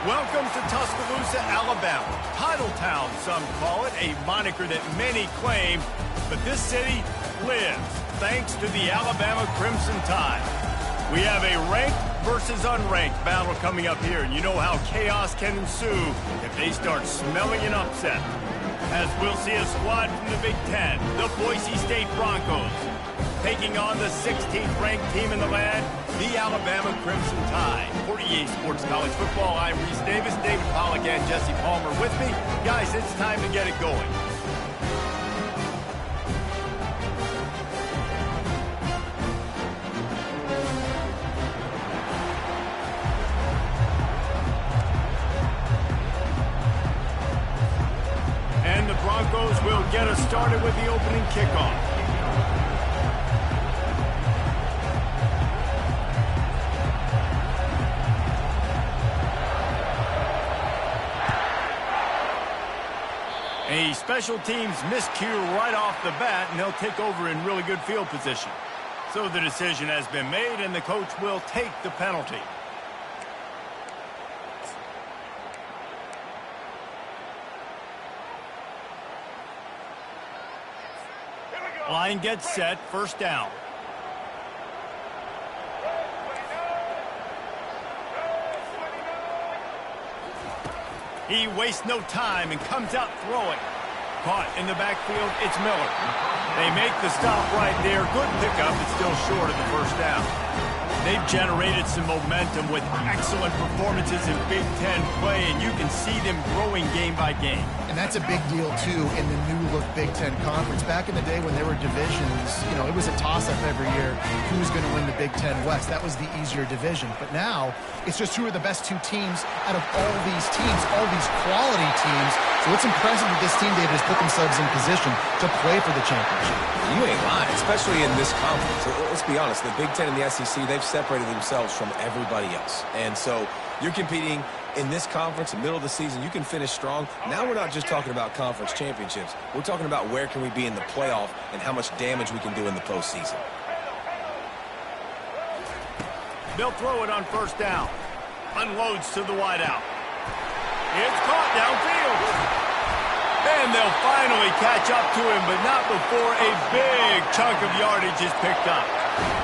Welcome to Tuscaloosa, Alabama. Title Town, some call it, a moniker that many claim, but this city lives thanks to the Alabama Crimson Tide. We have a ranked versus unranked battle coming up here, and you know how chaos can ensue if they start smelling an upset. As we'll see a squad from the Big Ten, the Boise State Broncos, taking on the 16th ranked team in the land, the Alabama Crimson Tide. For EA Sports College Football, I'm Reese Davis, David Pollack, and Jesse Palmer with me. Guys, it's time to get it going. And the Broncos will get us started with the opening kickoff. A special teams miscue right off the bat, and they'll take over in really good field position. So the decision has been made, and the coach will take the penalty. Line gets set, first down. He wastes no time and comes out throwing. Caught in the backfield, it's Miller. They make the stop right there. Good pickup, but still short of the first down. They've generated some momentum with excellent performances in Big Ten play, and you can see them growing game by game. And that's a big deal, too, in the new-look Big Ten Conference. Back in the day when there were divisions, you know, it was a toss-up every year. Who was going to win the Big Ten West? That was the easier division. But now, it's just who are the best two teams out of all these teams, all these quality teams. So it's impressive that this team, David, has put themselves in position to play for the championship. You ain't lying, especially in this conference. Let's be honest, the Big Ten and the SEC, they've separated themselves from everybody else. And so you're competing in this conference, in the middle of the season, you can finish strong. Now we're not just talking about conference championships. We're talking about where can we be in the playoff and how much damage we can do in the postseason. They'll throw it on first down. Unloads to the wideout. It's caught downfield. And they'll finally catch up to him, but not before a big chunk of yardage is picked up.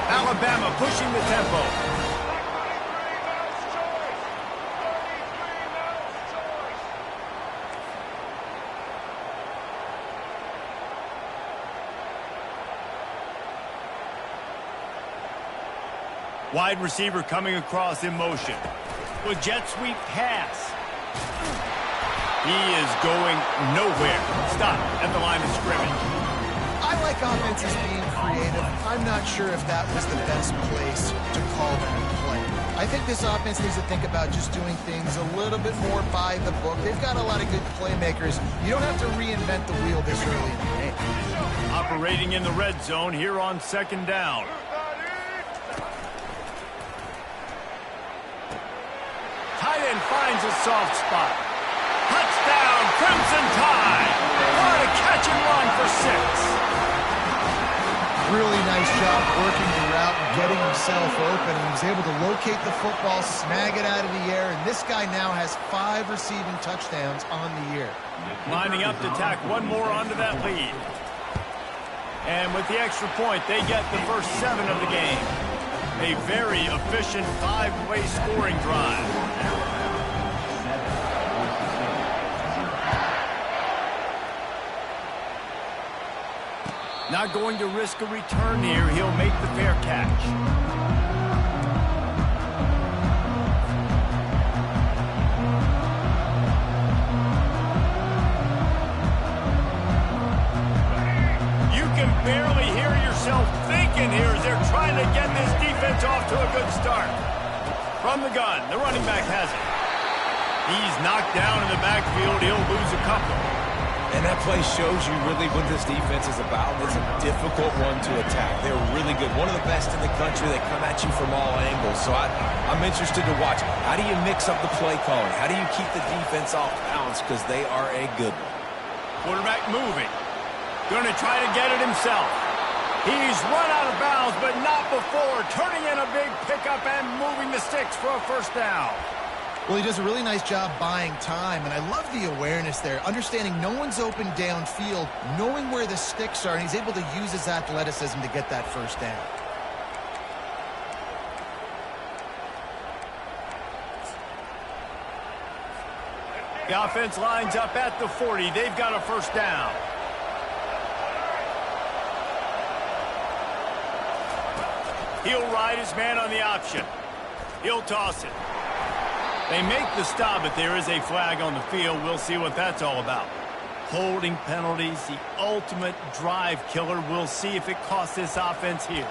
Alabama pushing the tempo. Wide receiver coming across in motion. With jet sweep pass. He is going nowhere. Stop at the line of scrimmage. I like offenses being creative. I'm not sure if that was the best place to call that play. I think this offense needs to think about just doing things a little bit more by the book. They've got a lot of good playmakers. You don't have to reinvent the wheel this early in the game. Operating in the red zone here on second down. Tight end finds a soft spot. Touchdown, Crimson Tide! What a catch and run for 6. Really nice job working the route and getting himself open. And he was able to locate the football, snag it out of the air, and this guy now has 5 receiving touchdowns on the year. Lining up to tack one more onto that lead. And with the extra point, they get the first 7 of the game. A very efficient 5-play scoring drive. Not going to risk a return here. He'll make the fair catch. You can barely hear yourself thinking here as they're trying to get this defense off to a good start. From the gun, the running back has it. He's knocked down in the backfield. He'll lose a couple. And that play shows you really what this defense is about. It's a difficult one to attack. They're really good. One of the best in the country. They come at you from all angles. So I'm interested to watch. How do you mix up the play calling? How do you keep the defense off balance? Because they are a good one. Quarterback moving. Going to try to get it himself. He's run out of bounds, but not before. Turning in a big pickup and moving the sticks for a first down. Well, he does a really nice job buying time, and I love the awareness there, understanding no one's open downfield, knowing where the sticks are, and he's able to use his athleticism to get that first down. The offense lines up at the 40. They've got a first down. He'll ride his man on the option. He'll toss it. They make the stop, but there is a flag on the field. We'll see what that's all about. Holding penalties, the ultimate drive killer. We'll see if it costs this offense here.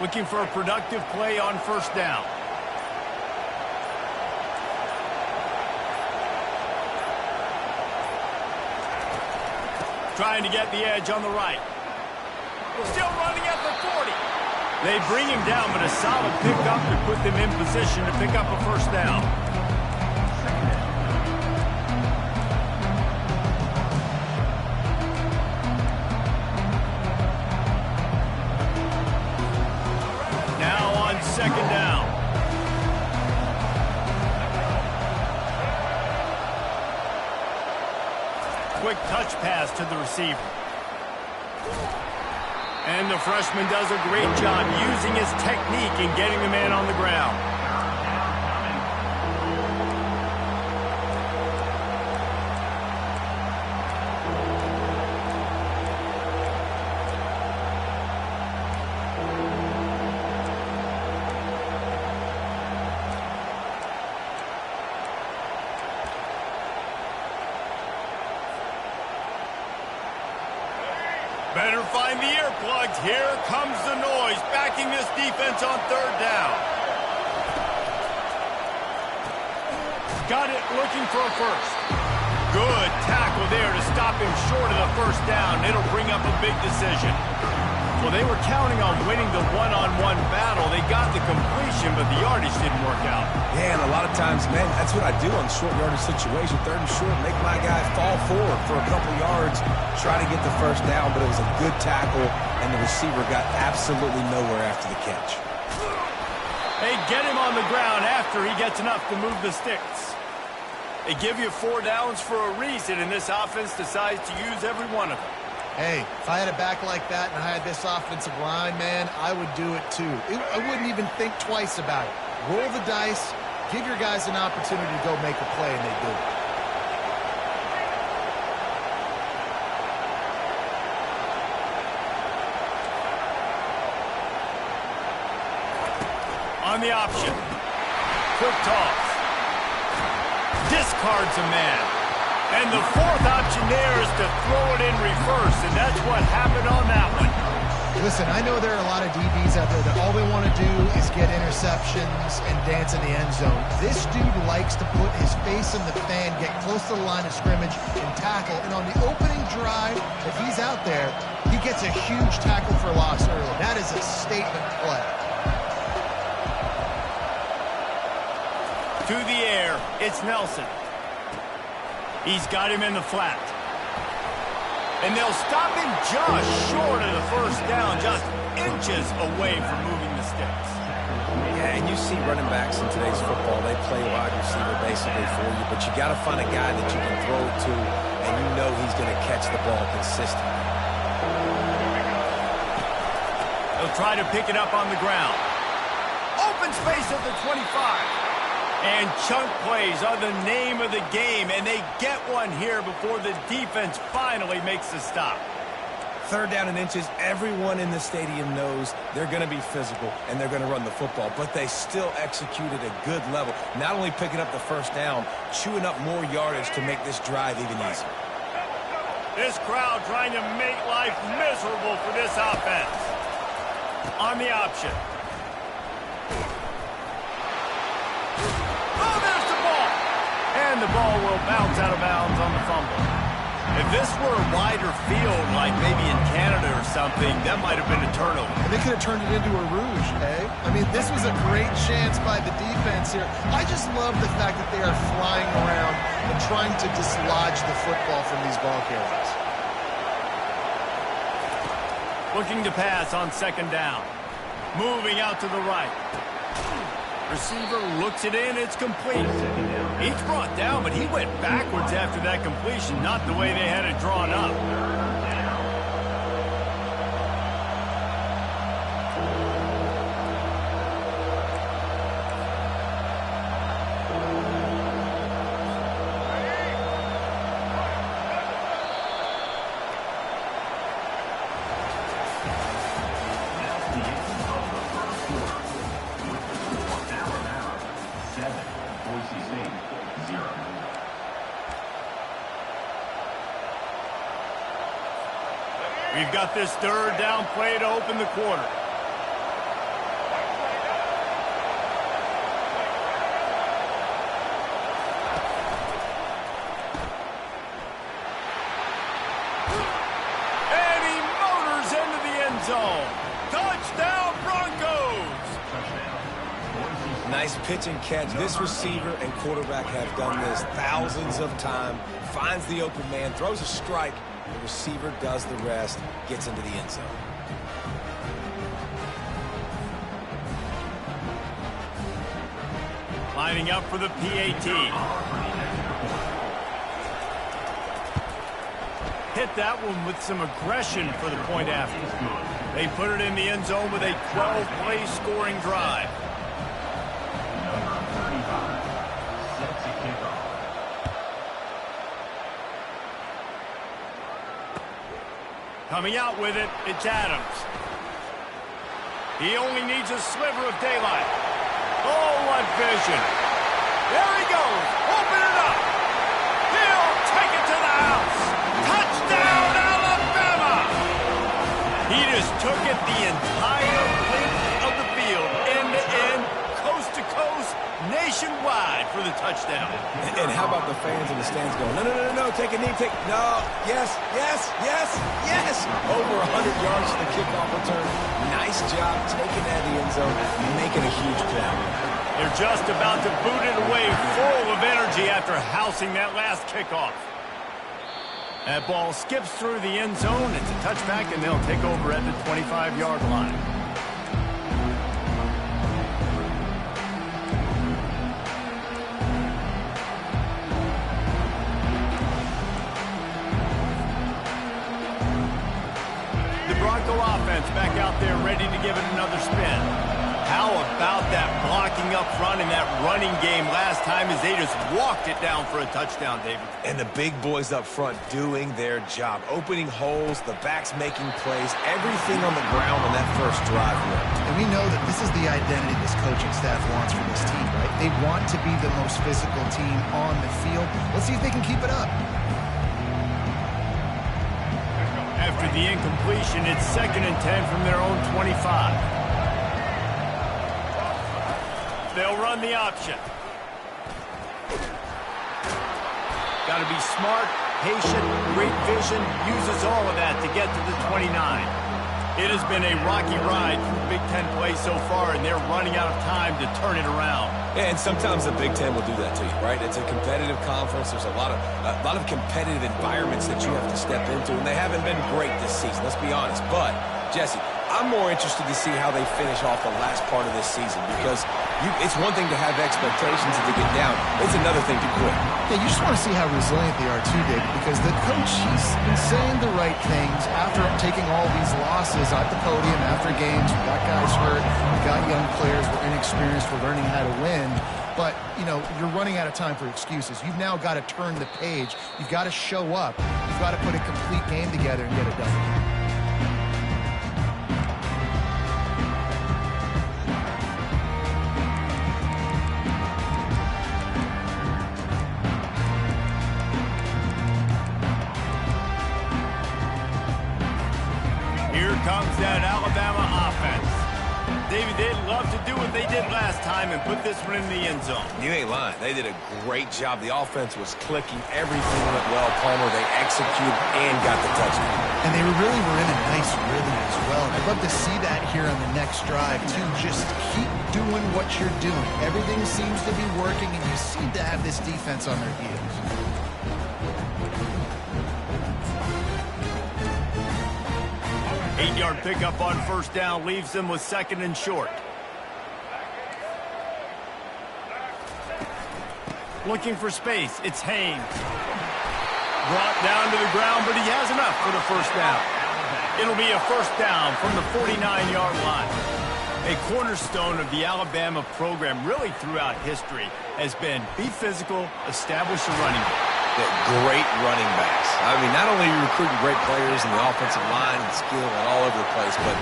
Looking for a productive play on first down. Trying to get the edge on the right. Still running at the 40. They bring him down, but a solid pickup to put them in position to pick up a first down. Now on second down. Quick touch pass to the receiver. And the freshman does a great job using his technique and getting the man on the ground. Better find the earplugs. Here comes the noise, backing this defense on third down. Got it, looking for a first. Good tackle there to stop him short of the first down. It'll bring up a big decision. Well, they were counting on winning the one-on-one battle. They got the completion, but the yardage didn't work out. Yeah, and a lot of times, man, that's what I do on short yardage situation. Third and short, make my guy fall forward for a couple yards, try to get the first down, but it was a good tackle, and the receiver got absolutely nowhere after the catch. They get him on the ground after he gets enough to move the sticks. They give you 4 downs for a reason, and this offense decides to use every one of them. Hey, if I had a back like that and I had this offensive line, man, I would do it too. I wouldn't even think twice about it. Roll the dice, give your guys an opportunity to go make a play, and they do. On the option. Quick toss. Discards a man. And the fourth option there is to throw it in reverse, and that's what happened on that one. Listen, I know there are a lot of DBs out there that all they want to do is get interceptions and dance in the end zone. This dude likes to put his face in the fan, get close to the line of scrimmage, and tackle. And on the opening drive, if he's out there, he gets a huge tackle for loss early. That is a statement play. To the air, it's Nelson. He's got him in the flat. And they'll stop him just short of the first down, just inches away from moving the sticks. Yeah, and you see running backs in today's football, they play wide receiver basically for you, but you got to find a guy that you can throw it to, and you know he's going to catch the ball consistently. They'll try to pick it up on the ground. Open space at the 25. And chunk plays are the name of the game, and they get one here before the defense finally makes the stop. Third down and inches, everyone in the stadium knows they're going to be physical and they're going to run the football, but they still execute at a good level. Not only picking up the first down, chewing up more yardage to make this drive even easier. This crowd trying to make life miserable for this offense. On the option. And the ball will bounce out of bounds on the fumble. If this were a wider field, like maybe in Canada or something, that might have been a turnover. And they could have turned it into a rouge, eh? I mean, this was a great chance by the defense here. I just love the fact that they are flying around and trying to dislodge the football from these ball carriers. Looking to pass on second down. Moving out to the right. Receiver looks it in, it's complete. He's brought down, but he went backwards after that completion, not the way they had it drawn up. We've got this third down play to open the quarter. And he motors into the end zone. Touchdown, Broncos! Nice pitch and catch. This receiver and quarterback have done this thousands of times. Finds the open man, throws a strike. The receiver does the rest, gets into the end zone. Lining up for the PAT. Hit that one with some aggression for the point after. They put it in the end zone with a 12-play scoring drive. Coming out with it, it's Adams. He only needs a sliver of daylight. Oh, what vision. There he goes. Open it up. He'll take it to the house. Touchdown, Alabama! He just took it the entire length of the field, end to end, coast to coast, nationwide for the touchdown. And how about the fans in the stands going, no, no, no, no, take a knee, no, yes, yes, yes, yes. Over 100 yards to the kickoff return. Nice job taking that in the end zone and making a huge play. They're just about to boot it away full of energy after housing that last kickoff. That ball skips through the end zone. It's a touchback, and they'll take over at the 25-yard line. Bronco offense back out there ready to give it another spin. How about that blocking up front in that running game last time as they just walked it down for a touchdown, David? And the big boys up front doing their job. Opening holes, the backs making plays, everything on the ground on that first drive worked. And we know that this is the identity this coaching staff wants for this team, right? They want to be the most physical team on the field. Let's see if they can keep it up. After the incompletion, it's 2nd and 10 from their own 25. They'll run the option. Got to be smart, patient, great vision, uses all of that to get to the 29. It has been a rocky ride through Big Ten play so far, and they're running out of time to turn it around. Yeah, and sometimes the Big Ten will do that to you, right? It's a competitive conference. There's a lot of competitive environments that you have to step into, and they haven't been great this season, let's be honest. But, Jesse, I'm more interested to see how they finish off the last part of this season because it's one thing to have expectations and to get down. It's another thing to quit. Yeah, you just want to see how resilient they are too, David, because the coach, he's been saying the right things after taking all these losses at the podium after games. We got guys hurt. We got young players. We're inexperienced. We're learning how to win. But, you know, you're running out of time for excuses. You've now got to turn the page. You've got to show up. You've got to put a complete game together and get it done. Here comes that Alabama offense. David, they'd love to do what they did last time and put this one in the end zone. You ain't lying. They did a great job. The offense was clicking. Everything went well, Palmer. They executed and got the touchdown. And they really were in a nice rhythm as well. And I'd love to see that here on the next drive, too. Just keep doing what you're doing. Everything seems to be working, and you seem to have this defense on their heels. Eight-yard pickup on first down leaves them with second and short. Looking for space. It's Haynes. Brought down to the ground, but he has enough for the first down. It'll be a first down from the 49-yard line. A cornerstone of the Alabama program really throughout history has been be physical, establish a running game. Great running backs. I mean, not only are you recruiting great players in the offensive line and skill and all over the place, but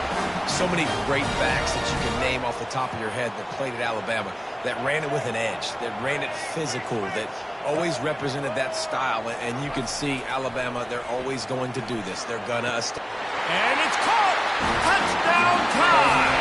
so many great backs that you can name off the top of your head that played at Alabama, that ran it with an edge, that ran it physical, that always represented that style. And you can see Alabama, they're always going to do this. They're going to... And it's caught! Touchdown time!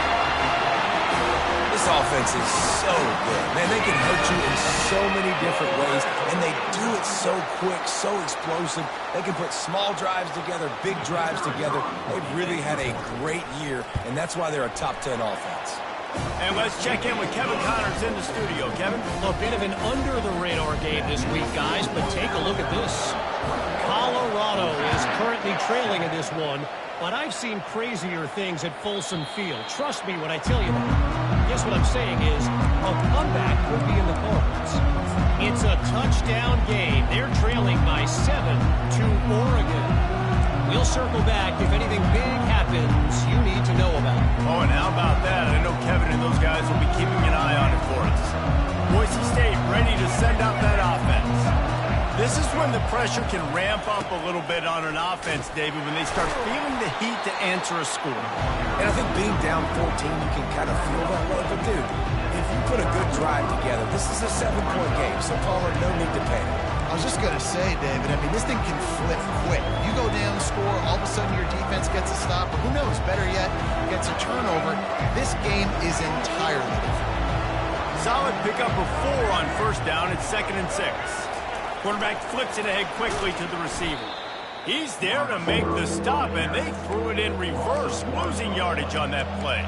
This offense is so good. Man, they can hurt you in so many different ways, and they do it so quick, so explosive. They can put small drives together, big drives together. They've really had a great year, and that's why they're a top 10 offense. And let's check in with Kevin Connors in the studio. Kevin? A bit of an under-the-radar game this week, guys, but take a look at this. Colorado is currently trailing in this one, but I've seen crazier things at Folsom Field. Trust me when I tell you that. Guess what I'm saying is a comeback could be in the cards. It's a touchdown game. They're trailing by 7 to Oregon. We'll circle back if anything big happens you need to know about. Oh, and how about that? I know Kevin and those guys will be keeping an eye on it for us. Boise State ready to send out that offense. This is when the pressure can ramp up a little bit on an offense, David, when they start feeling the heat to answer a score. And I think being down 14, you can kind of feel that way. But, dude, if you put a good drive together, this is a 7-point game, so Palmer, no need to panic. I was just going to say, David, I mean, this thing can flip quick. You go down, score, all of a sudden your defense gets a stop, or who knows, better yet, gets a turnover. This game is entirely different. Solid pickup of 4 on first down. It's 2nd and 6. Quarterback flips it ahead quickly to the receiver. He's there to make the stop, and they threw it in reverse, losing yardage on that play.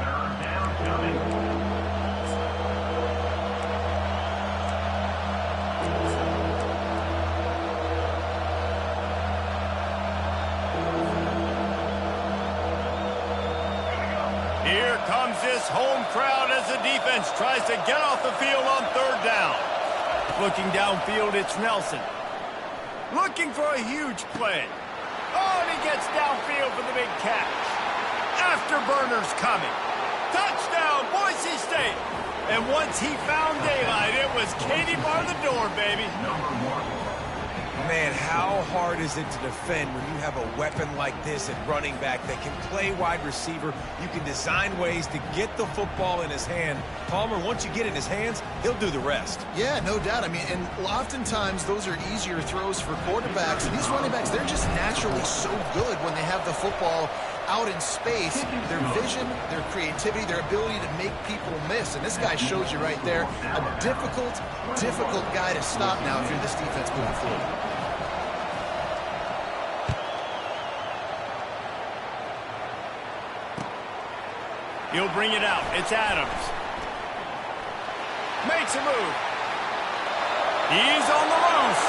Here comes this home crowd as the defense tries to get off the field on 3rd down. Looking downfield, it's Nelson. Looking for a huge play. Oh, and he gets downfield for the big catch. Afterburner's coming. Touchdown, Boise State. And once he found daylight, it was Katie bar the door, baby. Man, how hard is it to defend when you have a weapon like this at running back that can play wide receiver? You can design ways to get the football in his hand. Palmer, once you get it in his hands, he'll do the rest. Yeah, no doubt. I mean, and oftentimes those are easier throws for quarterbacks. And these running backs, they're just naturally so good when they have the football out in space. Their vision, their creativity, their ability to make people miss. And this guy shows you right there, a difficult guy to stop now if you're this defense moving forward. He'll bring it out. It's Adams. Makes a move. He's on the loose.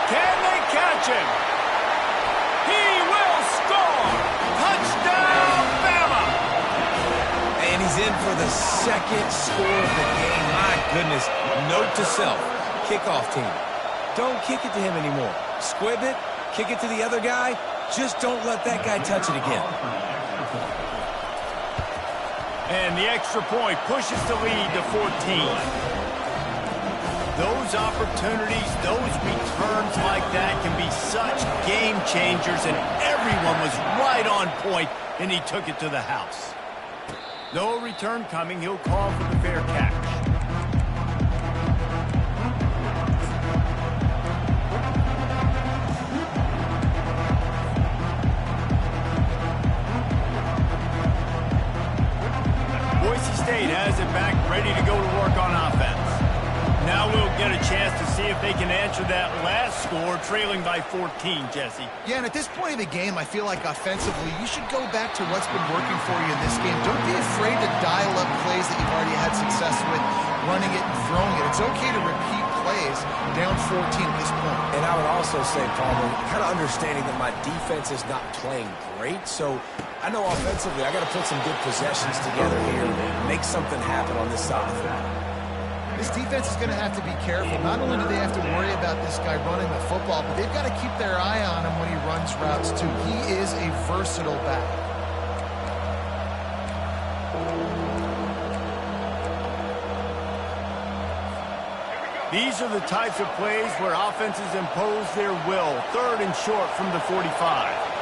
Can they catch him? He will score. Touchdown, Bama. And he's in for the 2nd score of the game. My goodness. Note to self. Kickoff team. Don't kick it to him anymore. Squib it. Kick it to the other guy. Just don't let that guy touch it again. And the extra point pushes the lead to 14. Those opportunities, those returns like that can be such game changers, and everyone was right on point, and he took it to the house. No return coming. He'll call for the fair catch. to see if they can answer that last score, trailing by 14, Jesse. Yeah, and at this point of the game, I feel like offensively, you should go back to what's been working for you in this game. Don't be afraid to dial up plays that you've already had success with, running it and throwing it. It's okay to repeat plays down 14 at this point. And I would also say, Palmer, kind of understanding that my defense is not playing great, so I know offensively I got to put some good possessions together here and make something happen on this side. This defense is going to have to be careful. Not only do they have to worry about this guy running the football, but they've got to keep their eye on him when he runs routes too. He is a versatile back. These are the types of plays where offenses impose their will. 3rd and short from the 45.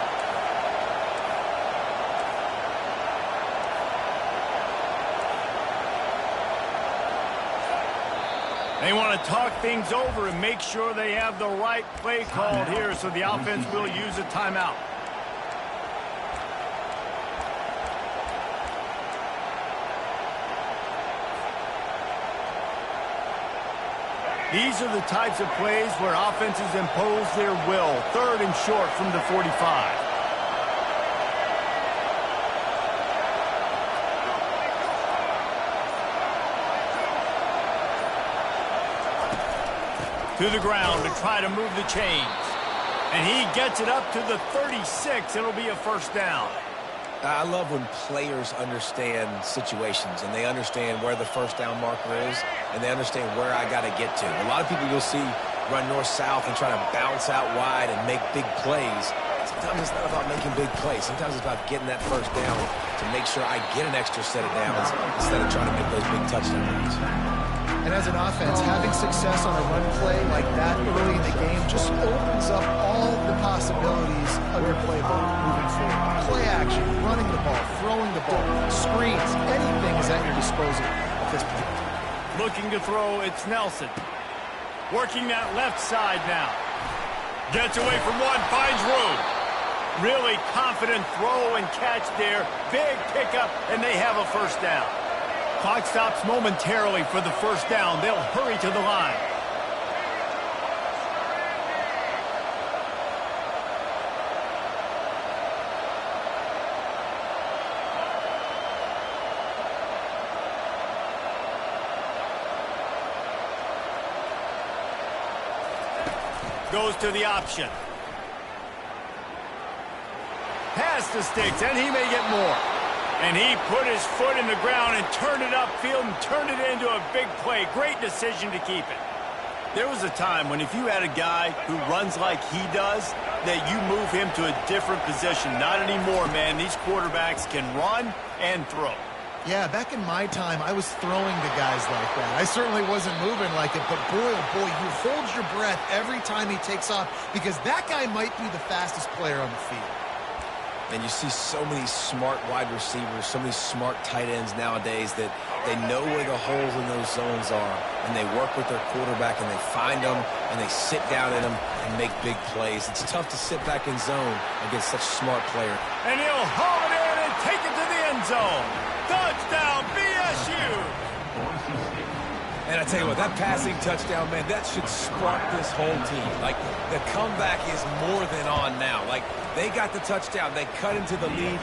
They want to talk things over and make sure they have the right play called here, so the offense will use a timeout. These are the types of plays where offenses impose their will. 3rd and short from the 45. To the ground to try to move the chains. And he gets it up to the 36. It'll be a first down. I love when players understand situations and they understand where the first down marker is and they understand where I got to get to. A lot of people you'll see run north-south and try to bounce out wide and make big plays. Sometimes it's not about making big plays. Sometimes it's about getting that first down to make sure I get an extra set of downs instead of trying to make those big touchdown runs. And as an offense, having success on a run play like that early in the game just opens up all the possibilities of your playbook moving forward. Play action, running the ball, throwing the ball, screens, anything is at your disposal at this point. Looking to throw, it's Nelson. Working that left side now. Gets away from one, finds room. Really confident throw and catch there. Big pickup, and they have a first down. Clock stops momentarily for the first down. They'll hurry to the line. Goes to the option. Pass the sticks, and he may get more. And he put his foot in the ground and turned it upfield and turned it into a big play. Great decision to keep it. There was a time when if you had a guy who runs like he does, that you move him to a different position. Not anymore, man. These quarterbacks can run and throw. Yeah, back in my time, I was throwing to guys like that. I certainly wasn't moving like it, but boy, oh boy, you hold your breath every time he takes off because that guy might be the fastest player on the field. And you see so many smart wide receivers, so many smart tight ends nowadays that they know where the holes in those zones are, and they work with their quarterback, and they find them, and they sit down in them and make big plays. It's tough to sit back in zone against such a smart player. And he'll haul it in and take it to the end zone. Touchdown, BSU! And I tell you what, that passing touchdown, man, that should spark this whole team. Like, the comeback is more than on now. Like, they got the touchdown. They cut into the lead.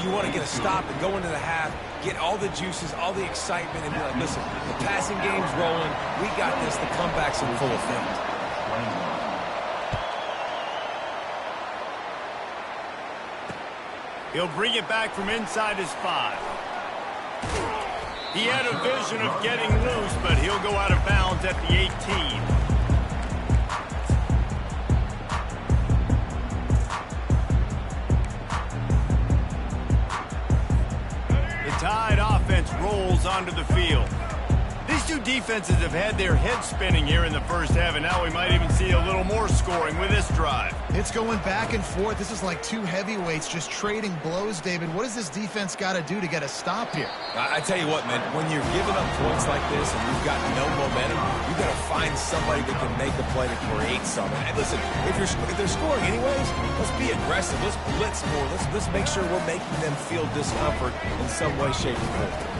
You want to get a stop and go into the half, get all the juices, all the excitement, and be like, listen, the passing game's rolling. We got this. The comeback's in full effect. He'll bring it back from inside his 5. He had a vision of getting loose, but he'll go out of bounds at the 18. The Tide offense rolls onto the field. These two defenses have had their heads spinning here in the first half, and now we might even see a little more scoring with this drive. It's going back and forth. This is like two heavyweights just trading blows, David. What does this defense got to do to get a stop here? I tell you what, man, when you're giving up points like this and you've got no momentum, you got to find somebody that can make a play to create something. And listen, if they're scoring anyways, let's be aggressive. Let's blitz more. Let's make sure we're making them feel discomfort in some way, shape, or form.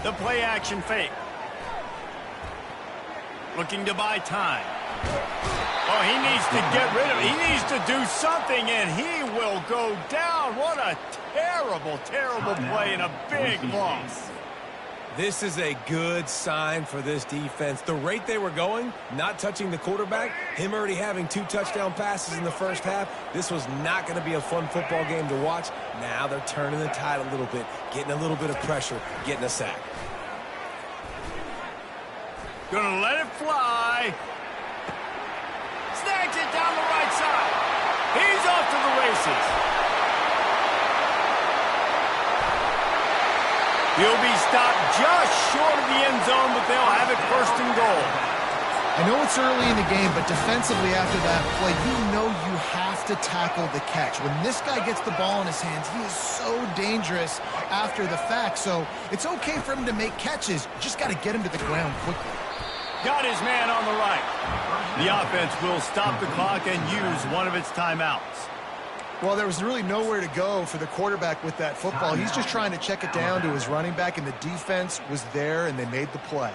The play action fake. looking to buy time. Oh, he needs to get rid of it. He needs to do something, and he will go down. What a terrible, terrible play and a big loss. This is a good sign for this defense. The rate they were going, not touching the quarterback, him already having 2 touchdown passes in the first half, this was not going to be a fun football game to watch. Now they're turning the tide a little bit, getting a little bit of pressure, getting a sack. Gonna let it fly. Snags it down the right side. He's off to the races. He'll be stopped just short of the end zone, but they'll have it 1st and goal. I know it's early in the game, but defensively after that play, you know you have to tackle the catch. When this guy gets the ball in his hands, he is so dangerous after the fact. So it's okay for him to make catches. You just got to get him to the ground quickly. Got his man on the right. The offense will stop the clock and use one of its timeouts. Well, there was really nowhere to go for the quarterback with that football. He's just trying to check it down to his running back, and the defense was there, and they made the play.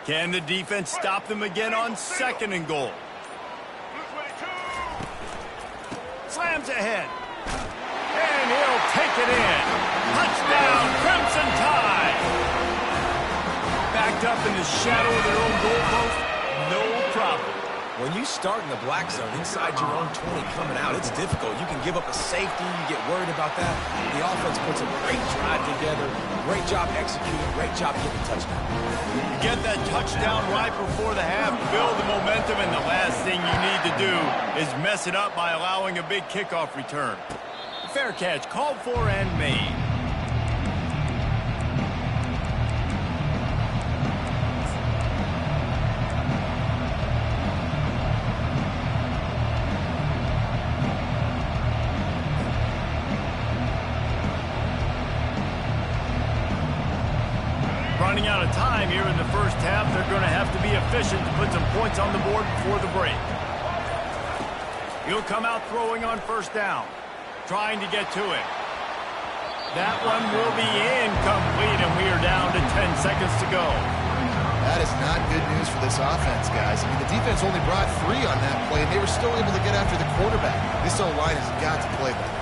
Can the defense stop them again on 2nd and goal? Slams ahead. And he'll take it in. Touchdown, Crimson Tide. Backed up in the shadow of their own goalpost, no problem. When you start in the black zone inside your own 20 coming out, it's difficult. You can give up a safety. You get worried about that. The offense puts a great drive together. Great job executing. Great job getting a touchdown. You get that touchdown right before the half, build the momentum, and the last thing you need to do is mess it up by allowing a big kickoff return. Fair catch called for and made. Running out of time here in the first half, they're going to have to be efficient to put some points on the board before the break. He'll come out throwing on 1st down, trying to get to it. That one will be incomplete, and we are down to 10 seconds to go. That is not good news for this offense, guys. I mean, the defense only brought 3 on that play, and they were still able to get after the quarterback. This O-line has got to play better.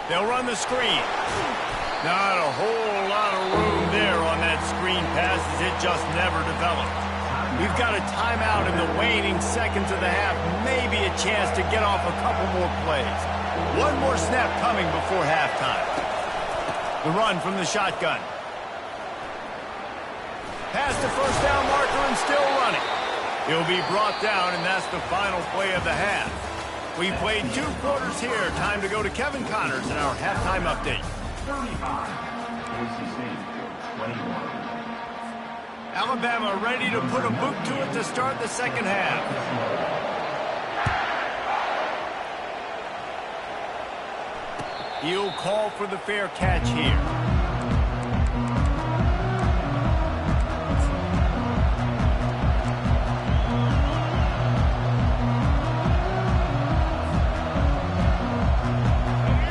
They'll run the screen. Not a whole lot of room there on that screen pass, as it just never developed. We've got a timeout in the waning seconds of the half, maybe a chance to get off a couple more plays. One more snap coming before halftime. The run from the shotgun. Past the 1st down marker and still running. He'll be brought down, and that's the final play of the half. We played 2 quarters here. Time to go to Kevin Connors in our halftime update. 35, OCC, 21. Alabama ready to put a boot to it to start the 2nd half. He'll call for the fair catch here.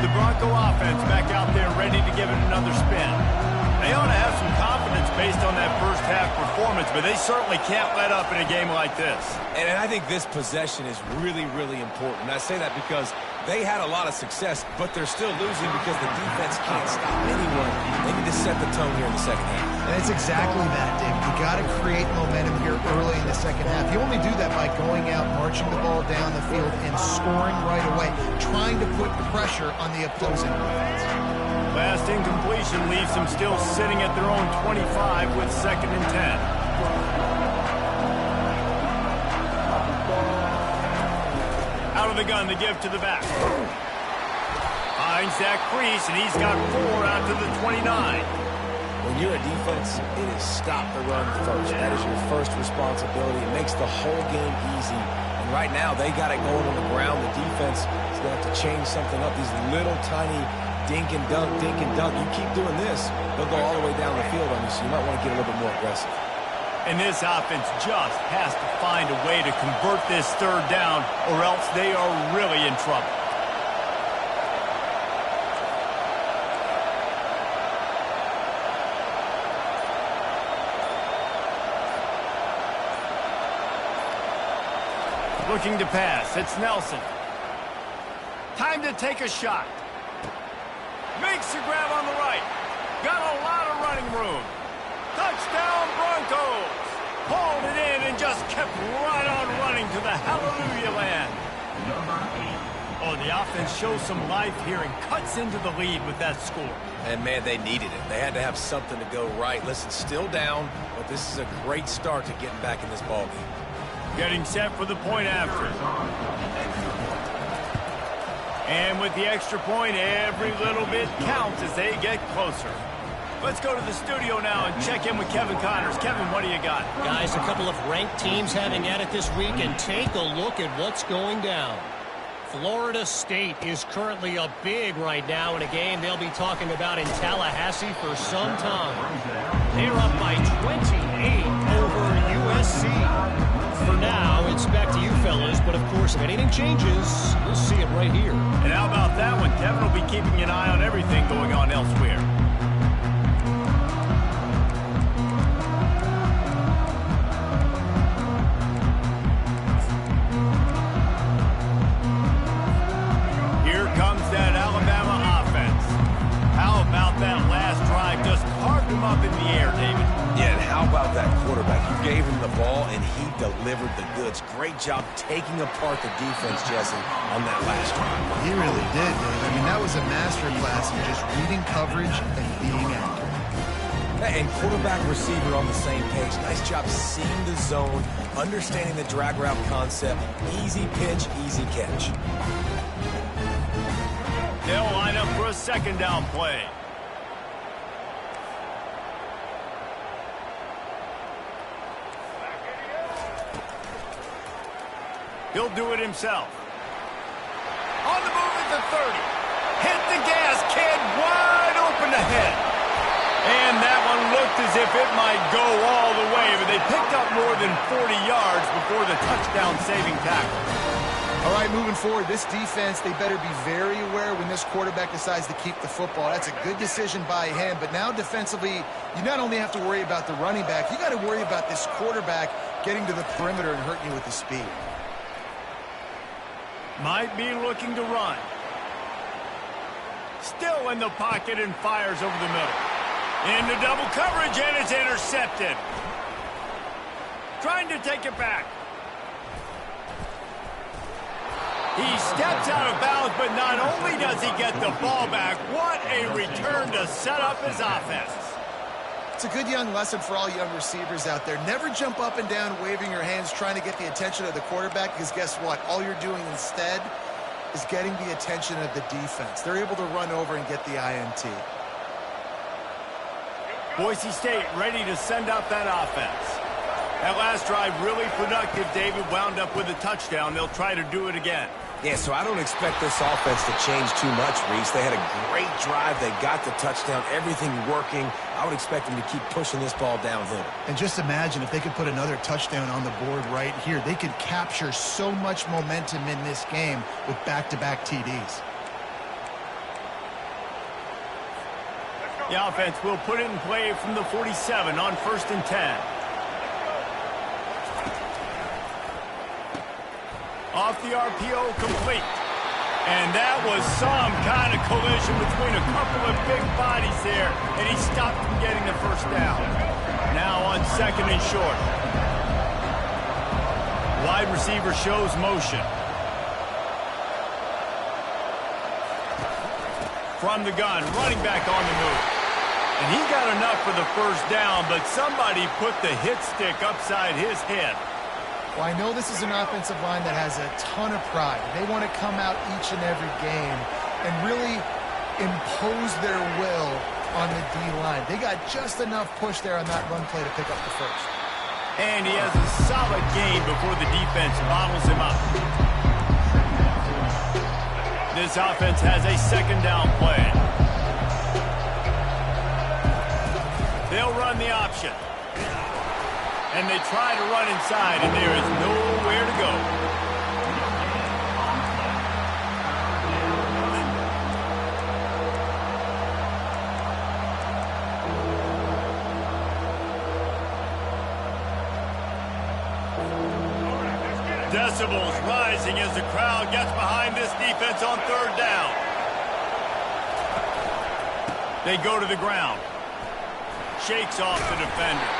The Bronco offense back out there ready to give it another spin. They ought to have some confidence based on that first half performance, but they certainly can't let up in a game like this. And I think this possession is really, really important. I say that because they had a lot of success, but they're still losing because the defense can't stop anyone. They need to set the tone here in the 2nd half. And it's exactly that, David. You got to create momentum here early in the 2nd half. You only do that by going out, marching the ball down the field, and scoring right away, trying to put pressure on the opposing defense. Last incompletion leaves them still sitting at their own 25 with 2nd and 10. Out of the gun to give to the back. Finds that crease, and he's got 4 out to the 29. When you're a defense, it is stop the run first. That is your first responsibility. It makes the whole game easy. And right now, they got it going on the ground. The defense is going to have to change something up. These little tiny dink and dunk, dink and dunk. You keep doing this, they'll go all the way down the field on you, so you might want to get a little bit more aggressive. And this offense just has to find a way to convert this 3rd down, or else they are really in trouble. Looking to pass. It's Nelson. Time to take a shot. Makes the grab on the right. Got a lot of running room. Touchdown Broncos. Hauled it in and just kept right on running to the hallelujah land. Oh, the offense shows some life here and cuts into the lead with that score. And, man, they needed it. They had to have something to go right. Listen, still down, but this is a great start to getting back in this ballgame. Getting set for the point after. And with the extra point, every little bit counts as they get closer. Let's go to the studio now and check in with Kevin Connors. Kevin, what do you got? Guys, a couple of ranked teams having at it this week, and take a look at what's going down. Florida State is currently up big right now in a game they'll be talking about in Tallahassee for some time. They're up by 28 over USC. For now, it's back to you fellas, but of course, if anything changes, we'll see it right here. And how about that one? Kevin will be keeping an eye on everything going on elsewhere. Here comes that Alabama offense. How about that last drive? Just carved him up in the air, David. Yeah, and how about that quarterback? You gave him the ball, and he delivered the goods. Great job taking apart the defense, Jesse, on that last drive. He really did, Dave. I mean, that was a masterclass in just reading coverage and being accurate. And quarterback receiver on the same page. Nice job seeing the zone, understanding the drag route concept. Easy pitch, easy catch. They'll line up for a second down play. He'll do it himself. On the move at the 30. Hit the gas, kid. Wide open ahead. And that one looked as if it might go all the way, but they picked up more than 40 yards before the touchdown-saving tackle. All right, moving forward, this defense, they better be very aware when this quarterback decides to keep the football. That's a good decision by him, but now defensively, you not only have to worry about the running back, you got to worry about this quarterback getting to the perimeter and hurting you with the speed. Might be looking to run. Still in the pocket and fires over the middle. Into double coverage, and it's intercepted. Trying to take it back. He steps out of bounds, but not only does he get the ball back, what a return to set up his offense. It's a good young lesson for all young receivers out there. Never jump up and down waving your hands trying to get the attention of the quarterback, because guess what? All you're doing instead is getting the attention of the defense. They're able to run over and get the INT. Boise State ready to send out that offense. That last drive really productive. David wound up with a touchdown. They'll try to do it again. Yeah, so I don't expect this offense to change too much, Reese. They had a great drive. They got the touchdown. Everything working. I would expect them to keep pushing this ball downhill. And just imagine if they could put another touchdown on the board right here. They could capture so much momentum in this game with back-to-back TDs. The offense will put it in play from the 47 on 1st and 10. Off the RPO, complete. And that was some kind of collision between a couple of big bodies there, and he stopped from getting the first down. Now on 2nd and short. Wide receiver shows motion. From the gun, running back on the move. And he got enough for the first down, but somebody put the hit stick upside his head. Well, I know this is an offensive line that has a ton of pride. They want to come out each and every game and really impose their will on the D-line. They got just enough push there on that run play to pick up the first. And he has a solid game before the defense bottles him up. This offense has a 2nd down play. They'll run the option. And they try to run inside, and there is nowhere to go. Decibels rising as the crowd gets behind this defense on third down. They go to the ground. Shakes off the defender.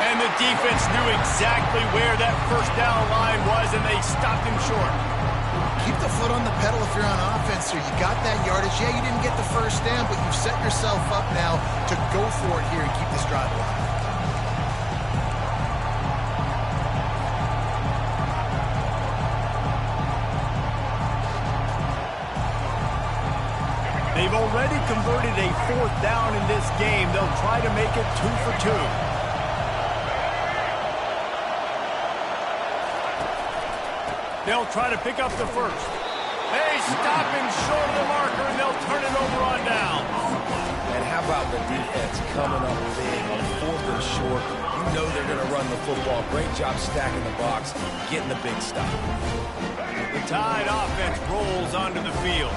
And the defense knew exactly where that first down line was, and they stopped him short. Keep the foot on the pedal if you're on offense here. You got that yardage. Yeah, you didn't get the first down, but you've set yourself up now to go for it here and keep this drive alive. They've already converted a fourth down in this game. They'll try to make it 2 for 2. They'll try to pick up the first. They stop him short of the marker, and they'll turn it over on down. And how about the defense coming up big on 4th and short? You know they're going to run the football. Great job stacking the box, getting the big stop. The Tide offense rolls onto the field.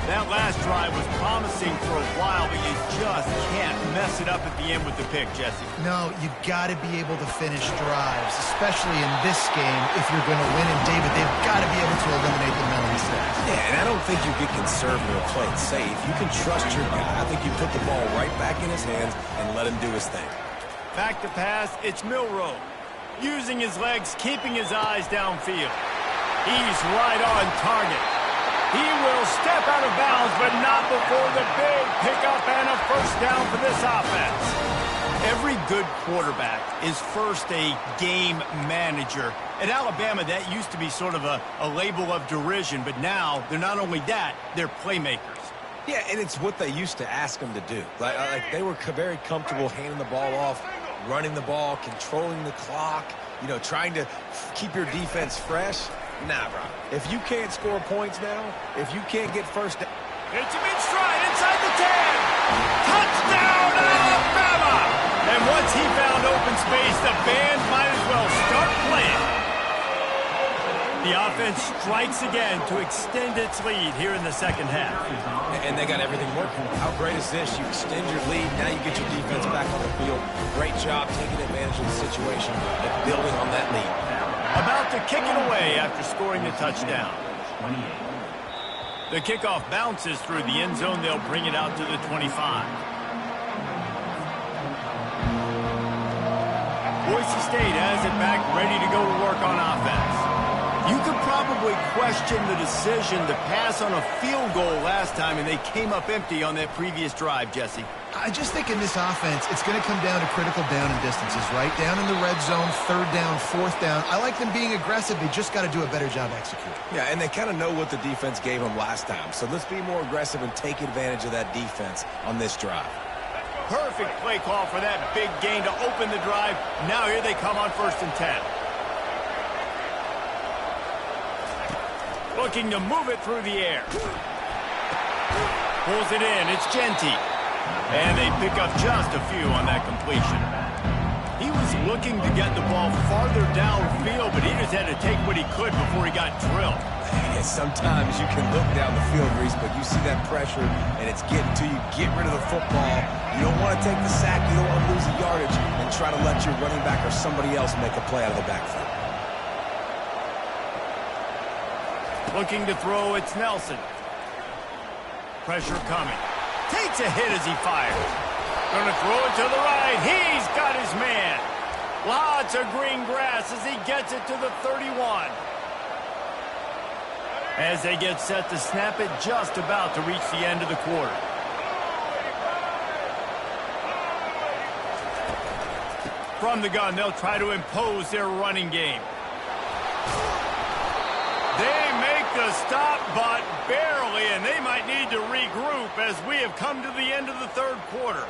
That last drive was promising for a while, but you just can't mess it up at the end with the pick, Jesse. No, you got to be able to finish drives, especially in this game if you're going to win. And, David, they've got to be able to eliminate the mental mistakes. Yeah, and I don't think you get conservative or play it safe. You can trust your guy. I think you put the ball right back in his hands and let him do his thing. Back to pass, it's Milroe. Using his legs, keeping his eyes downfield. He's right on target. He will step out of bounds, but not before the big pickup and a first down for this offense. Every good quarterback is first a game manager. At Alabama, that used to be sort of a label of derision, but now they're not only that, they're playmakers. Yeah, and it's what they used to ask them to do. Like they were very comfortable handing the ball off, running the ball, controlling the clock, you know, trying to keep your defense fresh. Nah, bro. If you can't score points now, if you can't get first down. It's a mid-stride inside the 10. Touchdown, Alabama! And once he found open space, the band might as well start playing. The offense strikes again to extend its lead here in the second half. And they got everything working. How great is this? You extend your lead, now you get your defense back on the field. Great job taking advantage of the situation and building on that lead. About to kick it away after scoring the touchdown. The kickoff bounces through the end zone. They'll bring it out to the 25. Boise State has it back, ready to go to work on offense. You could probably question the decision to pass on a field goal last time, and they came up empty on that previous drive, Jesse. I just think in this offense, it's going to come down to critical down and distances, right? Down in the red zone, 3rd down, 4th down. I like them being aggressive. They just got to do a better job executing. Yeah, and they kind of know what the defense gave them last time. So let's be more aggressive and take advantage of that defense on this drive. Perfect play call for that big gain to open the drive. Now here they come on 1st and 10. Looking to move it through the air. Pulls it in. It's Genty. And they pick up just a few on that completion. He was looking to get the ball farther downfield, but he just had to take what he could before he got drilled. And sometimes you can look down the field, Reese, but you see that pressure, and it's getting to you. Get rid of the football. You don't want to take the sack. You don't want to lose the yardage and try to let your running back or somebody else make a play out of the backfield. Looking to throw, it's Nelson. Pressure coming. Takes a hit as he fires. Going to throw it to the right. He's got his man. Lots of green grass as he gets it to the 31. As they get set to snap it, just about to reach the end of the quarter. From the gun, they'll try to impose their running game. They make the stop, but barely, and they might need to regroup as we have come to the end of the 3rd quarter.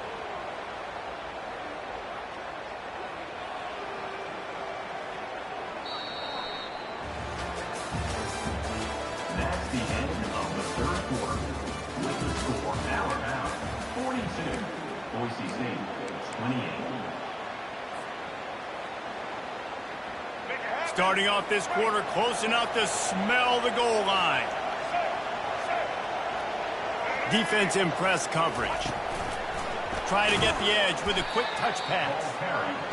That's the end of the 3rd quarter. With the score, Alabama 42, Boise State 28. Starting off this quarter close enough to smell the goal line. Defense in press coverage. try to get the edge with a quick touch pass.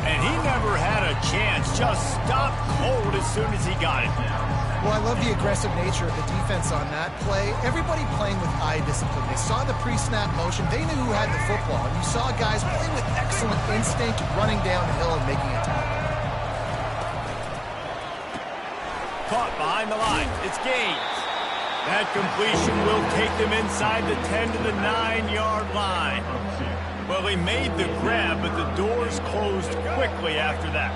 And he never had a chance. Just stopped cold as soon as he got it. Well, I love the aggressive nature of the defense on that play. Everybody playing with eye discipline. They saw the pre-snap motion. They knew who had the football. And you saw guys playing with excellent instinct, running downhill and making a tackle. Caught behind the line. It's Gaines. That completion will take them inside the 10 to the 9-yard line. Well, he made the grab, but the doors closed quickly after that.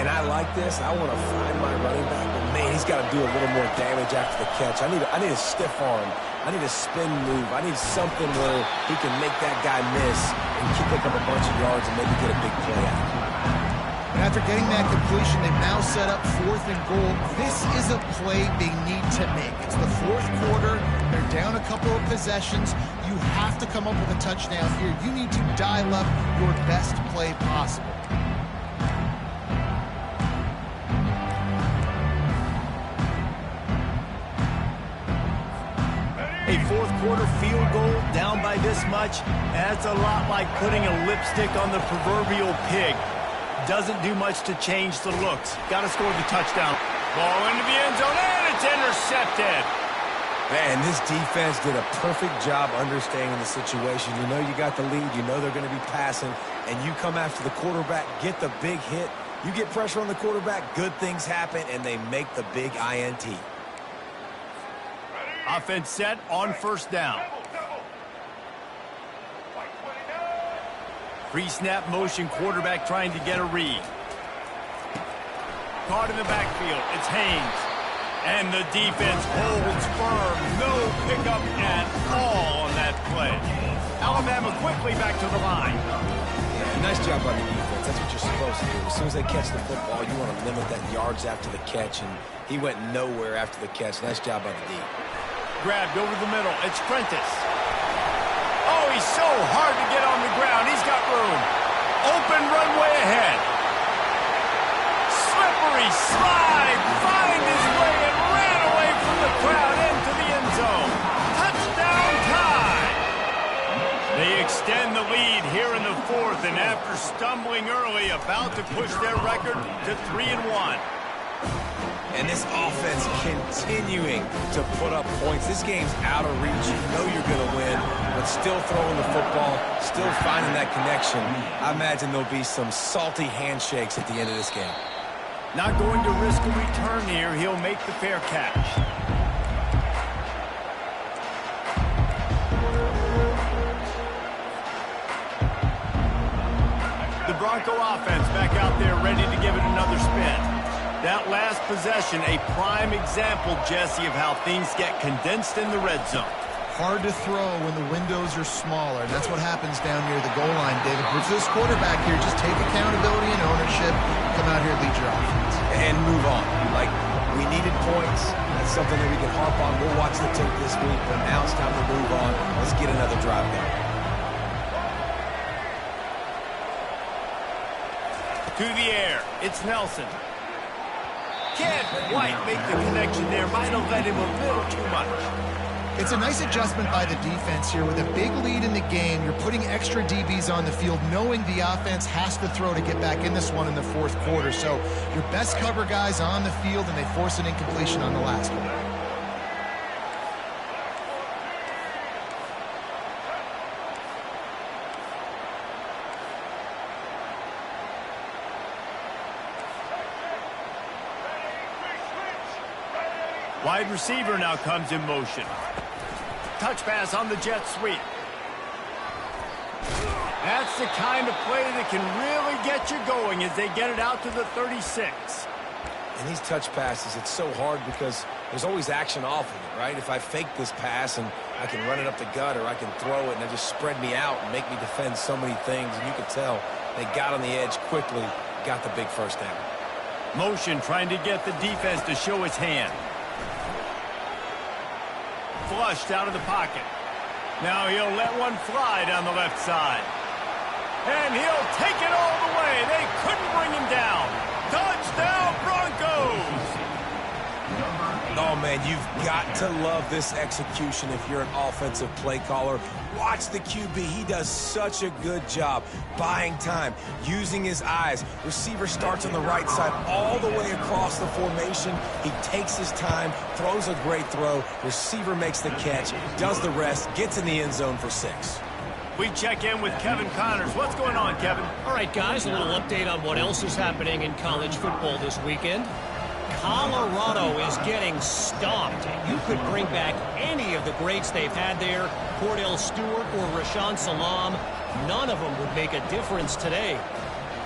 And I like this. I want to find my running back, but man, he's got to do a little more damage after the catch. I need a stiff arm. I need a spin move. I need something where he can make that guy miss and pick up a bunch of yards and maybe get a big play out. And after getting that completion, they've now set up 4th and goal. This is a play they need to make. It's the 4th quarter. They're down a couple of possessions. You have to come up with a touchdown here. You need to dial up your best play possible. A 4th quarter field goal down by this much, that's a lot like putting a lipstick on the proverbial pig. Doesn't do much to change the looks. Got to score the touchdown. Ball into the end zone, and it's intercepted. Man, this defense did a perfect job understanding the situation. You know you got the lead. You know they're going to be passing, and you come after the quarterback, get the big hit. You get pressure on the quarterback, good things happen, and they make the big INT. Offense set on 1st down. Pre-snap motion, quarterback trying to get a read. Caught in the backfield. It's Haynes. And the defense holds firm. No pickup at all on that play. Alabama quickly back to the line. Yeah, nice job on the defense. That's what you're supposed to do. As soon as they catch the football, you want to limit that yards after the catch, and he went nowhere after the catch. Nice job by the D. Grabbed over the middle. It's Prentice. Oh, he's so hard to get on the ground. He's got room. Open runway ahead. Slippery slide. Find his way and ran away from the crowd into the end zone. Touchdown time. They extend the lead here in the 4th, and after stumbling early, about to push their record to 3-1. And this offense continuing to put up points. This game's out of reach. You know you're going to win, but still throwing the football, still finding that connection. I imagine there'll be some salty handshakes at the end of this game. Not going to risk a return here. He'll make the fair catch. The Bronco offense back out there ready to give it another spin. That last possession, a prime example, Jesse, of how things get condensed in the red zone. Hard to throw when the windows are smaller, and that's what happens down near the goal line, David. For this quarterback here, just take accountability and ownership, come out here and lead your offense. And move on. Like, we needed points. That's something that we can harp on. We'll watch the tape this week, but now it's time to move on. Let's get another drive going. To the air, it's Nelson. Can't quite make the connection there. Might have led him a little too much. It's a nice adjustment by the defense here. With a big lead in the game, you're putting extra DBs on the field, knowing the offense has to throw to get back in this one in the 4th quarter. So your best cover guys on the field, and they force an incompletion on the last one. Wide receiver now comes in motion. Touch pass on the jet sweep. That's the kind of play that can really get you going as they get it out to the 36. And these touch passes, it's so hard because there's always action off of it, right? If I fake this pass and I can run it up the gut, or I can throw it and it just spread me out and make me defend so many things, and you can tell they got on the edge quickly, got the big 1st down. Motion trying to get the defense to show its hand. Flushed out of the pocket. Now he'll let one fly down the left side. And he'll take it all the way. They couldn't bring him down. Touchdown, Broncos! Oh, man, you've got to love this execution if you're an offensive play caller. Watch the QB. He does such a good job buying time, using his eyes. Receiver starts on the right side all the way across the formation. He takes his time, throws a great throw. Receiver makes the catch, does the rest, gets in the end zone for 6. We check in with Kevin Connors. What's going on, Kevin? All right, guys, a little update on what else is happening in college football this weekend. Colorado is getting stomped. You could bring back any of the greats they've had there, Cordell Stewart or Rashaan Salam. None of them would make a difference today.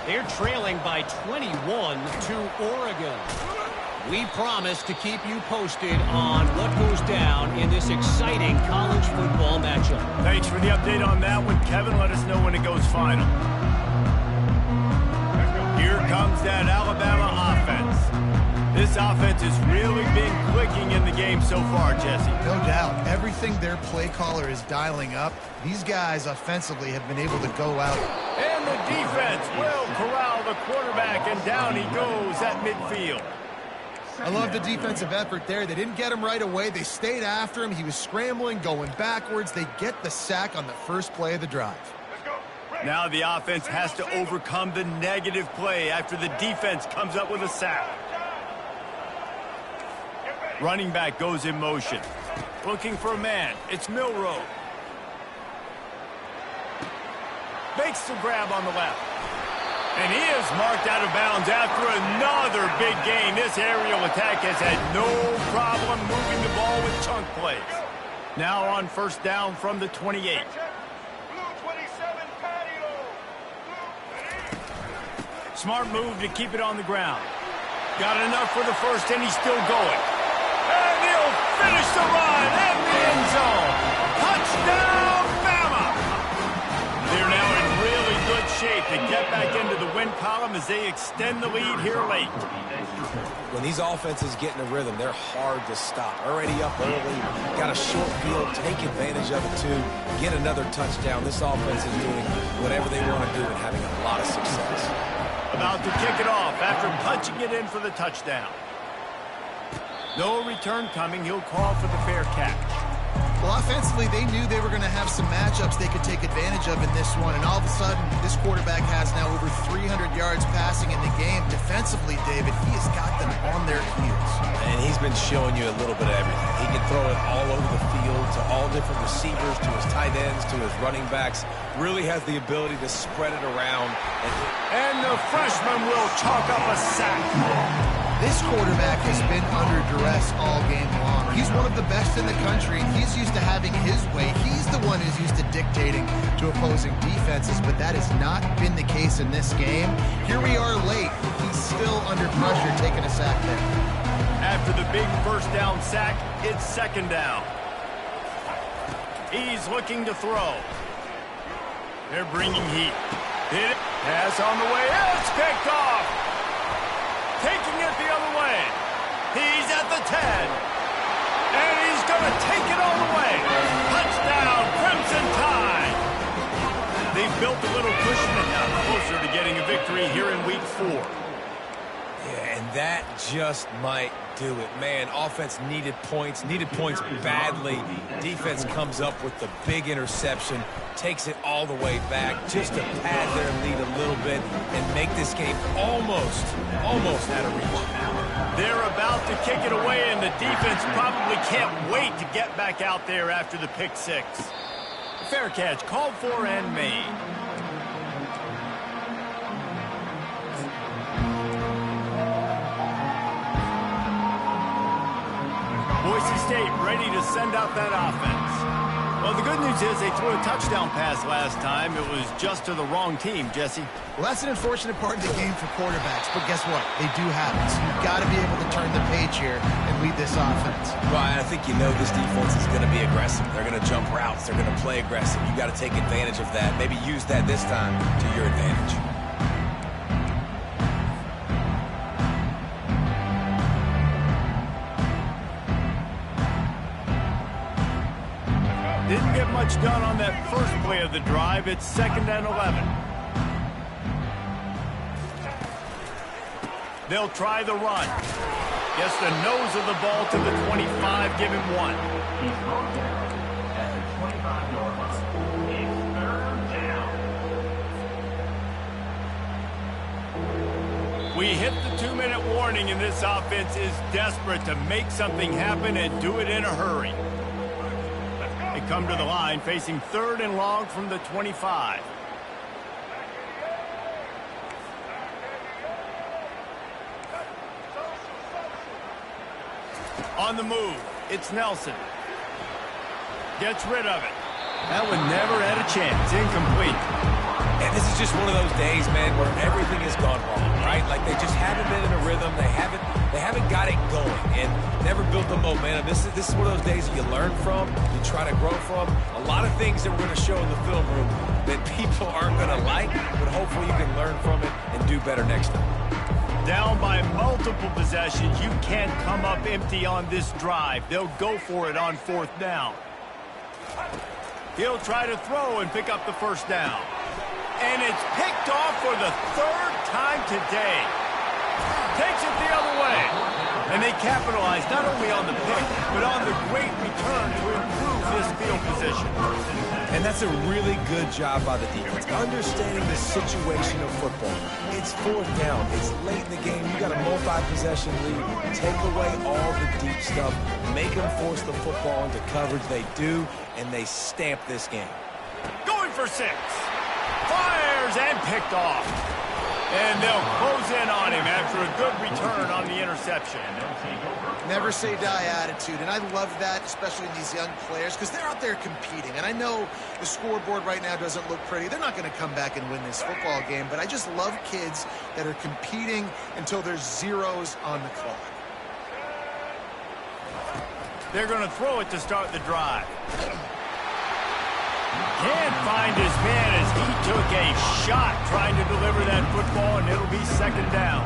They're trailing by 21 to Oregon. We promise to keep you posted on what goes down in this exciting college football matchup. Thanks for the update on that one, Kevin. Let us know when it goes final. Here comes that Alabama offense. This offense has really been clicking in the game so far, Jesse. No doubt. Everything their play caller is dialing up, these guys offensively have been able to go out. And the defense will corral the quarterback, and down he goes at midfield. I love the defensive effort there. They didn't get him right away. They stayed after him. He was scrambling, going backwards. They get the sack on the first play of the drive. Now the offense has to overcome the negative play after the defense comes up with a sack. Running back goes in motion. Looking for a man. It's Milroe. Makes the grab on the left. And he is marked out of bounds after another big gain. This aerial attack has had no problem moving the ball with chunk plays. Now on first down from the 28. Smart move to keep it on the ground. Got enough for the first, and he's still going. And he'll finish the run in the end zone. Touchdown, Bama! They're now in really good shape to get back into the win column as they extend the lead here late. When these offenses get in a rhythm, they're hard to stop. Already up early, got a short field, take advantage of it too, get another touchdown. This offense is doing whatever they want to do and having a lot of success. About to kick it off after punching it in for the touchdown. No return coming. He'll call for the fair catch. Well, offensively, they knew they were going to have some matchups they could take advantage of in this one, and all of a sudden, this quarterback has now over 300 yards passing in the game. Defensively, David, he has got them on their heels. And he's been showing you a little bit of everything. He can throw it all over the field to all different receivers, to his tight ends, to his running backs. Really has the ability to spread it around. And the freshman will chalk up a sack. This quarterback has been under duress all game long. He's one of the best in the country, and he's used to having his way. He's the one who's used to dictating to opposing defenses, but that has not been the case in this game. Here we are late. He's still under pressure taking a sack there. After the big first down sack, it's second down. He's looking to throw. They're bringing heat. Hit it. Pass on the way. It's picked off. Taking it the other way. He's at the 10. And he's going to take it all the way. Touchdown, Crimson Tide. They've built a little cushion and now closer to getting a victory here in week 4. Yeah, and that just might do it. Man, offense needed points badly. Defense comes up with the big interception, takes it all the way back just to pad their lead a little bit and make this game almost out of reach. They're about to kick it away, and the defense probably can't wait to get back out there after the pick 6. Fair catch called for and made. Boise State ready to send out that offense. Well, the good news is they threw a touchdown pass last time. It was just to the wrong team, Jesse. Well, that's an unfortunate part of the game for quarterbacks, but guess what? They do have it. So you've got to be able to turn the page here and lead this offense. Well, I think you know this defense is going to be aggressive. They're going to jump routes. They're going to play aggressive. You got to take advantage of that. Maybe use that this time to your advantage. Didn't get much done on that first play of the drive. It's second and 11. They'll try the run. Gets the nose of the ball to the 25, give him 1. He's brought down at the 25-yard line. It's third down. We hit the 2-minute warning, and this offense is desperate to make something happen and do it in a hurry. They come to the line facing 3rd and long from the 25. On the move, it's Nelson. Gets rid of it. That one never had a chance. Incomplete. And this is just one of those days, man, where everything has gone wrong, right? Like they just haven't been in a rhythm. They haven't got it going and never built the momentum. This is one of those days that you learn from, you try to grow from. A lot of things that we're going to show in the film room that people aren't going to like, but hopefully you can learn from it and do better next time. Down by multiple possessions, you can't come up empty on this drive. They'll go for it on 4th down. He'll try to throw and pick up the 1st down. And it's picked off for the 3rd time today. Takes it the other way. And they capitalize not only on the pick, but on the great return to improve this field position. And that's a really good job by the defense, understanding the situation of football. It's 4th down. It's late in the game. You got a multi-possession lead. Take away all the deep stuff. Make them force the football into coverage. They do, and they stamp this game. Going for 6. Fires and picked off. And they'll close in on him after a good return on the interception. Never say die attitude, and I love that, especially in these young players, because they're out there competing. And I know the scoreboard right now doesn't look pretty. They're not going to come back and win this football game, but I just love kids that are competing until there's zeros on the clock. They're going to throw it to start the drive. Can't find his man as he took a shot trying to deliver that football, and it'll be 2nd down.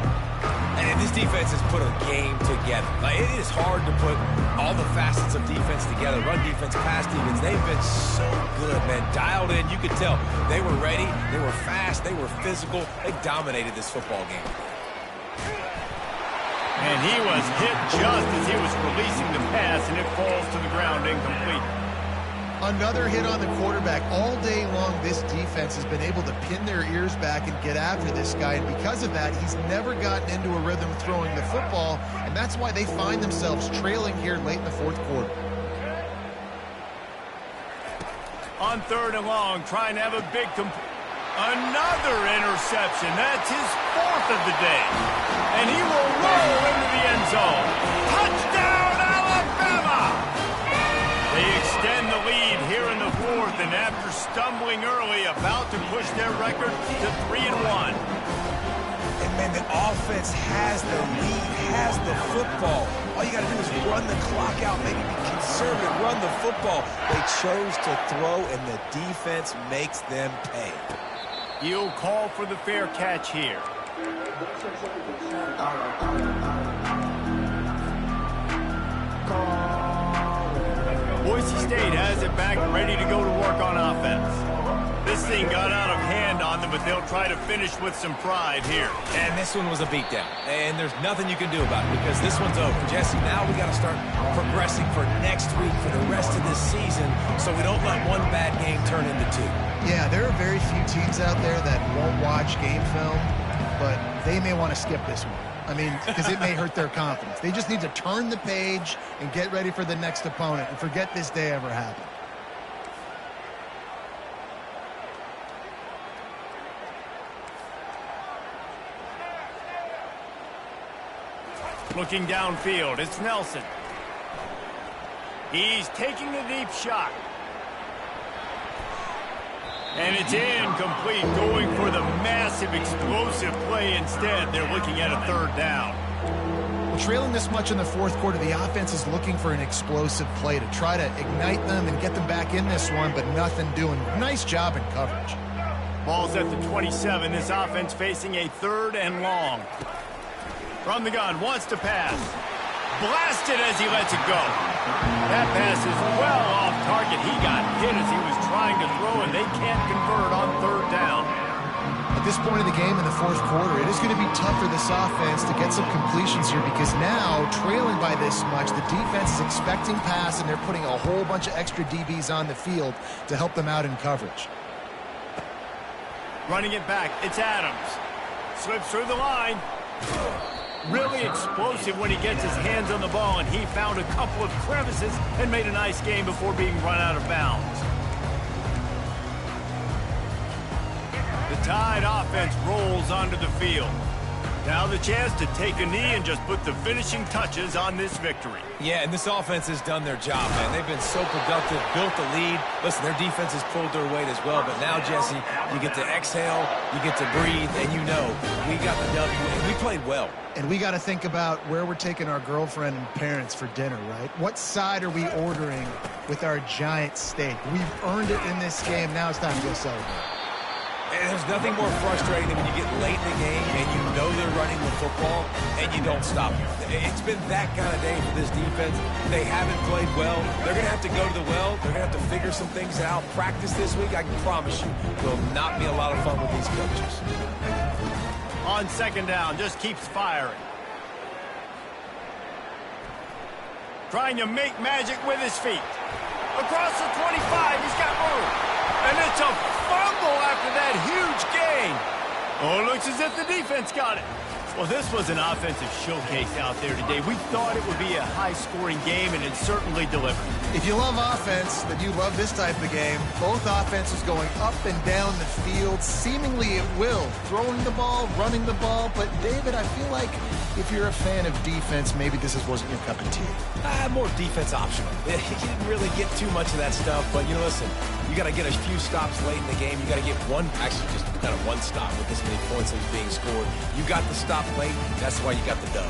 And this defense has put a game together. Like, it is hard to put all the facets of defense together. Run defense, pass defense. They've been so good, man. Dialed in. You could tell they were ready. They were fast. They were physical. They dominated this football game. And he was hit just as he was releasing the pass, and it falls to the ground incomplete. Another hit on the quarterback. All day long, this defense has been able to pin their ears back and get after this guy. And because of that, he's never gotten into a rhythm throwing the football. And that's why they find themselves trailing here late in the 4th quarter. On 3rd and long, trying to have a big another interception. That's his 4th of the day. And he will roll into the end zone. Touchdown, Alabama! They extend the lead here in the 4th, and after stumbling early, about to push their record to 3-1. And, man, the offense has the lead, has the football. All you got to do is run the clock out, maybe be conservative, run the football. They chose to throw, and the defense makes them pay. You'll call for the fair catch here. Boise State has it back, ready to go to work on offense. This thing got out of hand on them, but they'll try to finish with some pride here. And this one was a beatdown, and there's nothing you can do about it because this one's over. Jesse, now we got to start progressing for next week, for the rest of this season, so we don't let one bad game turn into 2. Yeah, there are very few teams out there that won't watch game film, but they may want to skip this one. I mean, because it may hurt their confidence. They just need to turn the page and get ready for the next opponent and forget this day ever happened. Looking downfield, it's Nelson. He's taking a deep shot. And it's incomplete, going for the massive explosive play instead. They're looking at a 3rd down. Well, trailing this much in the 4th quarter, the offense is looking for an explosive play to try to ignite them and get them back in this one, but nothing doing. Nice job in coverage. Ball's at the 27. This offense facing a 3rd and long. From the gun, wants to pass. Blasted as he lets it go. That pass is well off target. He got hit as he was trying to throw, and they can't convert on 3rd down. At this point in the game in the fourth quarter, it is going to be tough for this offense to get some completions here because now, trailing by this much, the defense is expecting pass, and they're putting a whole bunch of extra DBs on the field to help them out in coverage. Running it back, it's Adams. Slips through the line. Really explosive when he gets his hands on the ball, and he found a couple of crevices and made a nice game before being run out of bounds. The Tide offense rolls onto the field. Now the chance to take a knee and just put the finishing touches on this victory. Yeah, and this offense has done their job, man. They've been so productive, built the lead. Listen, their defense has pulled their weight as well. But now, Jesse, you get to exhale, you get to breathe, and you know we got the W, and we played well. And we got to think about where we're taking our girlfriend and parents for dinner, right? What side are we ordering with our giant steak? We've earned it in this game. Now it's time to go celebrate. And there's nothing more frustrating than when you get late in the game and you know they're running the football and you don't stop them. It's been that kind of day for this defense. They haven't played well. They're going to have to go to the well. They're going to have to figure some things out. Practice this week, I can promise you, will not be a lot of fun with these coaches. On second down, just keeps firing. Trying to make magic with his feet. Across the 25, he's got room. And it's a fumble after that huge gain. Oh, it looks as if the defense got it. Well, this was an offensive showcase out there today. We thought it would be a high-scoring game, and it certainly delivered. If you love offense, then you love this type of game. Both offenses going up and down the field, seemingly at will. Throwing the ball, running the ball. But, David, I feel like if you're a fan of defense, maybe this wasn't your cup of tea. More defense optional. You didn't really get too much of that stuff, but, you know, listen, you got to get a few stops late in the game. You got to get just kind of one stop with this many points that was being scored. You got the stop late. That's why you got the dub.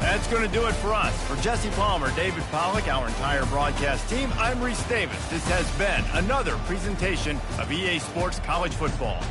That's going to do it for us. For Jesse Palmer, David Pollack, our entire broadcast team, I'm Reese Davis. This has been another presentation of EA Sports College Football.